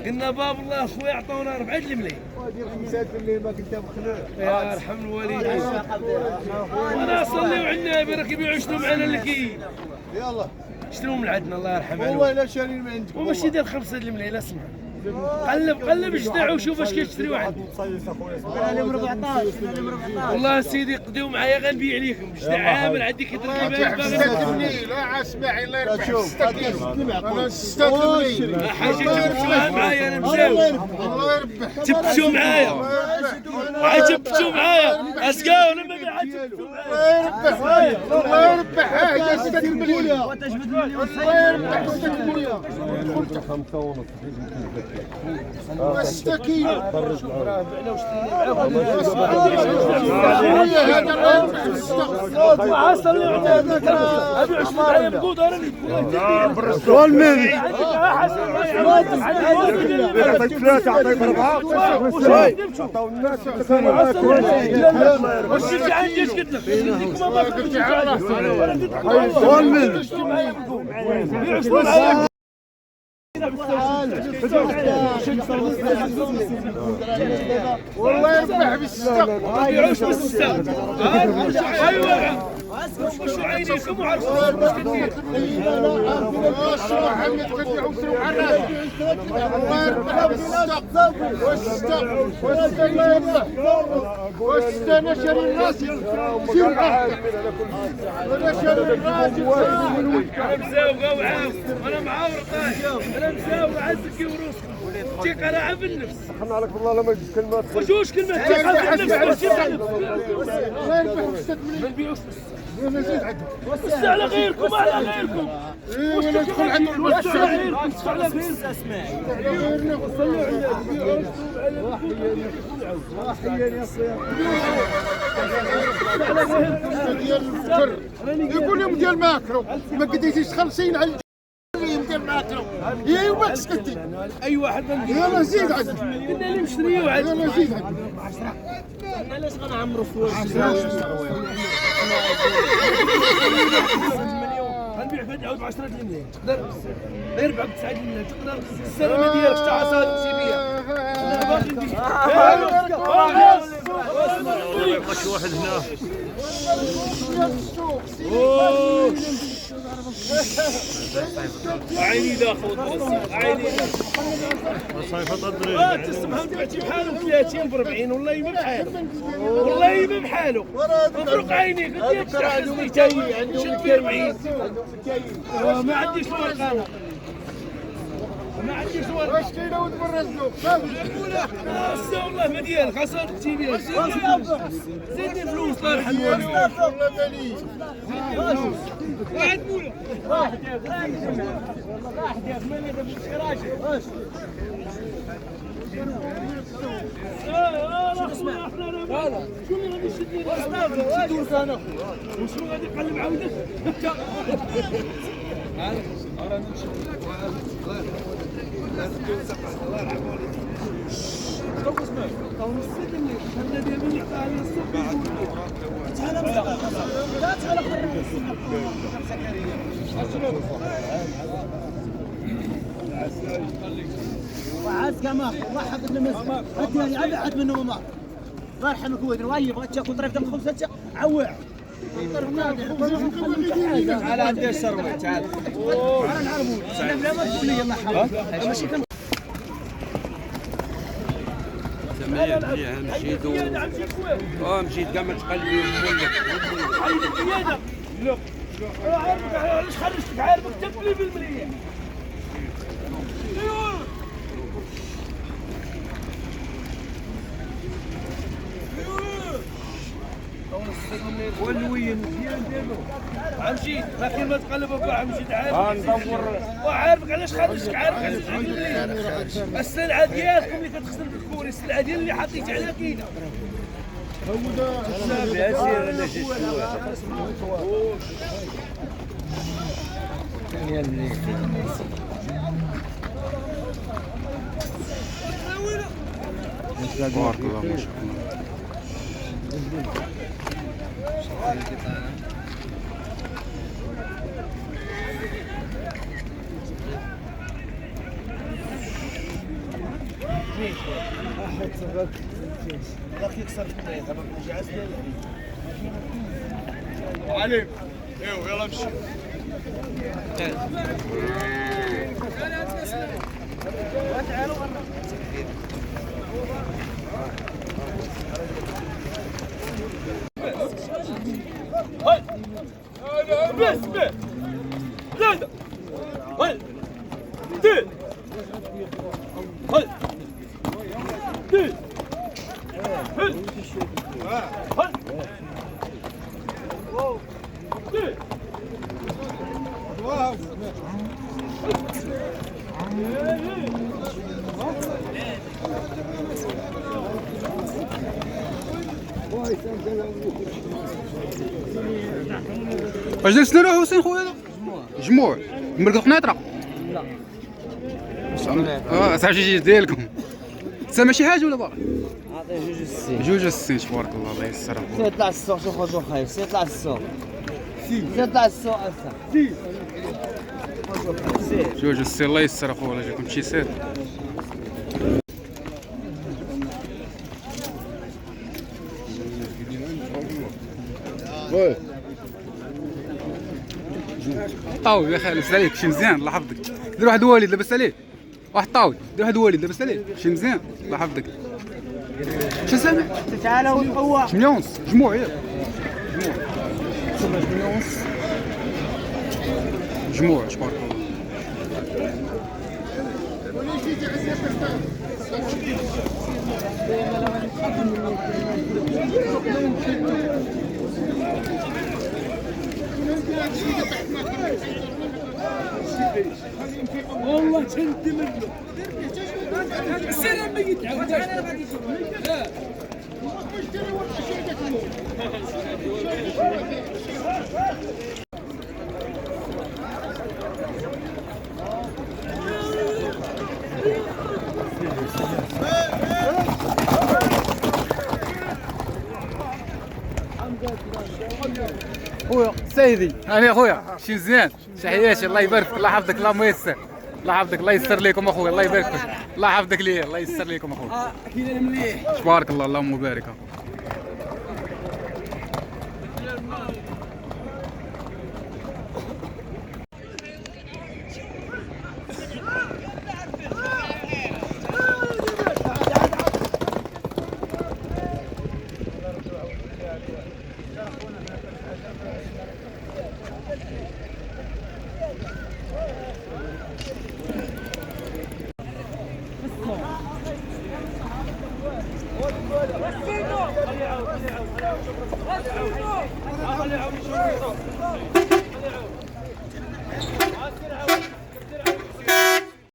قلنا باب الله خويا عطونا 4 الملايين. ما كنت مخلوع يا ارحم الوالدين. وانا صليوا على النبي راك يبيعوا يشتروا معنا الكي. يلا اشتروا من عندنا الله يرحم عليهم. والله الا شارين من عندك وماشي ديال 5 الملايين اسمع. قلب جدع وشوف اش كيشتريو عندك. والله سيدي قديو معايا غنبيع ليكم جدع عامل عندي كيضرب لي بالك باغي. لا اسمعي الله يربح 6 كيلو انا 6 كيلو حاجه تبشوها معايا انا مزاوي. الله يربح تبشوا معايا عاد تبشوا معايا اسقاو لما بيع الله يربح الله يربح ها هي 6 مليون الله يربح 6 مليون 6 كيلو هذا والمين عطيك 3 عطيك 4 واش انت عندي اش قلت لك والله يربح بالستة ما يبيعوش بالستة. ايوا وشو عينيكم وعرفوا محمد تبيعوا سوق عراس الله يربح بالستة والستة الله يربح والستة انا شاري راسي سير انا شاري راسي انا مزاوقه وعاود وانا معاور طايح انا مزاوقه عزك وروسكم تي قناعه بالنفس. حنا عليك والله لا ما جبت كلمات واش كلمات تيقال بالنفس الله يربح 6 مليون ما نبيعوش انا زيد عندك بس على غيركم على غيركم. واش ندخل عندهم بس على غيركم على غيركم. يقول لهم ديال ماكرو ما قديتيش تخلصين على اليوم ديال ماكرو يا وما سكتي اي واحد يلا زيد عندك قلنا اللي مشتريو عاد يلا زيد عندك علاش غنعمروا فلوس غنبيع فهاد عاود ب 10 الملايين تقدر غير ب 9 الملايين تقدر السلامه ديالك تاع صادق سيبيه انا باغي يبقى شي واحد هنا عيني داخل عيني صايفه تضرب تسمعوا بعتي بحالو 30 ب 40 والله ما بحالو والله ما بحالو مبروك عيني قلت لك تحزني تاي شد ب 40 ما عنديش ورقه انا ما عنديش ورقه واش كاين ولد من الرزق لا والله ما ديالك خسرت تيبيع زيدني فلوس الله يرحم والديك والله مالي واحد مولا واحد ياك مالي راجل شو اللي غادي يشد لي واش انا وشنو غادي يقلب عاودك انت وعاد كما الله حفظ المسك هاتي ابعد منه ما الله يرحمك ولدي واي بغيت تاكل طريف تم خبزه عوع تعال عندي الشروه تعال انا نعرفو لا ما تقول لي الله يحفظك ماشي كان مشيت كاع ما تقلبي عيد القياده لا عارفك علاش خرجتك عارفك تبلي بالمليح والوين مزيان ديالو عمشي لكن ما تقلب ابو عمشي عارف وعارفك علاش خرجتك عارفك علاش خرجتك السلعه ديالكم اللي كتخسر في الكوري السلعه ديال اللي حطيت على كاينه بارك الله ما شاء الله. واحد سبك ذاك يكسر الطريق هذاك رجع اسنان عليم ايوه يلا امشي بس بس زاد هل دي هل دي هل هل دي واش درت نروح وسين خويا؟ جموع مرقق قنيطره؟ لا صافي جي ديالكم سامع شي حاجه ولا باقي؟ عطيه جوج السين جوج السين تبارك الله الله يسرها سير طلع السوق شوف خوتو خايف سير طلع السوق سير طلع السوق اسا جوج السين الله يسر اخويا ولا جاكم شي سير طاوي يا خالد لاباس عليك شي مزيان الله يحفظك دير واحد والد لاباس عليه واحد طاوي دير واحد والد لاباس عليه شي مزيان الله يحفظك شو سامع تعال هو 8 ونص جموع ياك جموع تبارك الله والله كنت منه السلام بيجي خويا سيدي انا خويا شي مزيان شي حياتي الله يبارك فيك الله يحفظك الله ميسر الله يحفظك الله يسر لكم اخويا الله يبارك فيك الله يحفظك ليا الله يسر لكم اخويا كاين مليح تبارك الله اللهم بارك خلي يعاود